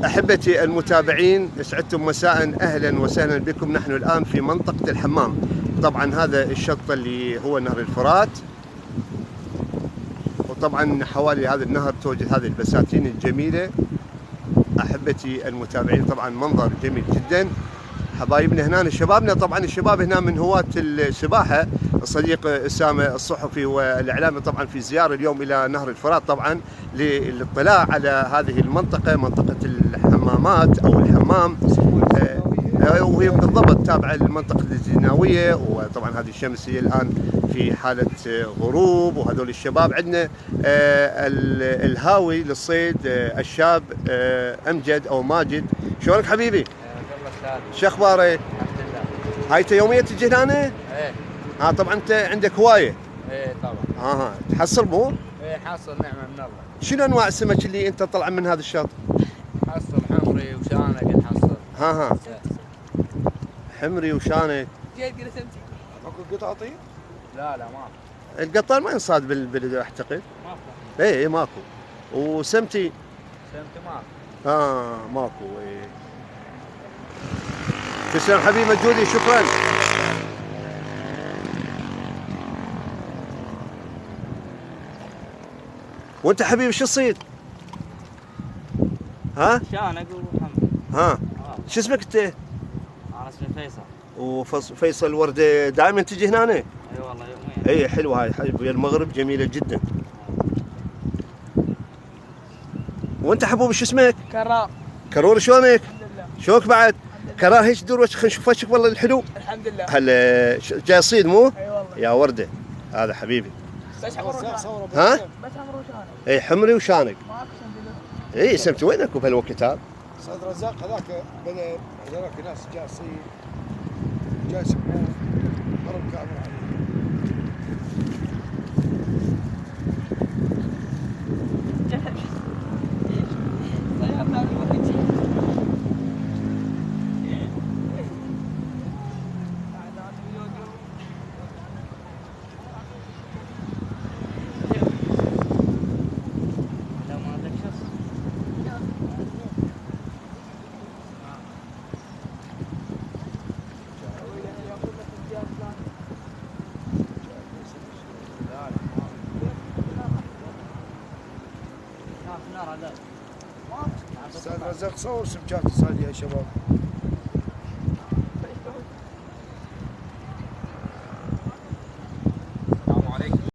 أحبتي المتابعين، اسعدتم مساء، أهلا وسهلا بكم. نحن الآن في منطقة الحمام. طبعا هذا الشط اللي هو نهر الفرات، وطبعا حوالي هذا النهر توجد هذه البساتين الجميلة. أحبتي المتابعين، طبعا منظر جميل جدا. حبايبنا هنا، شبابنا، طبعا الشباب هنا من هواة السباحة. الصديق أسامة الصحفي والإعلامي طبعا في زيارة اليوم إلى نهر الفرات، طبعا للاطلاع على هذه المنطقة، منطقة الحمامات أو الحمام، وهي بالضبط تابعة للمنطقة الزيناوية. وطبعا هذه الشمس هي الآن في حالة غروب، وهذول الشباب عندنا الهاوي للصيد الشاب أمجد أو ماجد. شلونك حبيبي؟ شو اخبارك؟ الحمد لله. هاي انت يوميا تجي هنا؟ ايه. طبعا انت عندك هوايه؟ ايه طبعا. تحصل مو؟ ايه حصل، نعمه من الله. شنو انواع السمك اللي انت طلع من هذا الشاطئ؟ حصل حمري وشانق نحصل. ها حمري وشانق. جيت قلت سمتي. ماكو قطاطين؟ لا ما في. القطان ما ينصاد بالبلد اعتقد. ما في. ايه ماكو. وسمتي؟ سمتي ماكو. ماكو. ايه. تسلم حبيبي مجهودي، شكرا. وانت حبيبي شو تصيد؟ شانق وحمري. شو اسمك انت؟ انا اسمي فيصل. وفيصل وردة دائما تجي هنا؟ اي والله يوميا. اي حلوه هاي، ويا المغرب جميله جدا. وانت حبوب شو اسمك؟ كرار. كرور، شلونك؟ الحمد لله. شلونك بعد؟ كرار هيك دور وجهك، خلينا نشوف وجهك والله الحلو. الحمد لله. هلا جاي صيد مو؟ اي والله. يا ورده هذا حبيبي. بس حمر وشانق. ها؟ بس حمر وشانق. اي حمري وشانق. ماكو سندل. اي سمت وينك بهالوقت هذا؟ استاذ رزاق هذاك بدا هذاك ناس جاي يصيد، جاي يسبون، ضرب كامل عليه. استاذ رزاق صور سمكات تصادي يا شباب.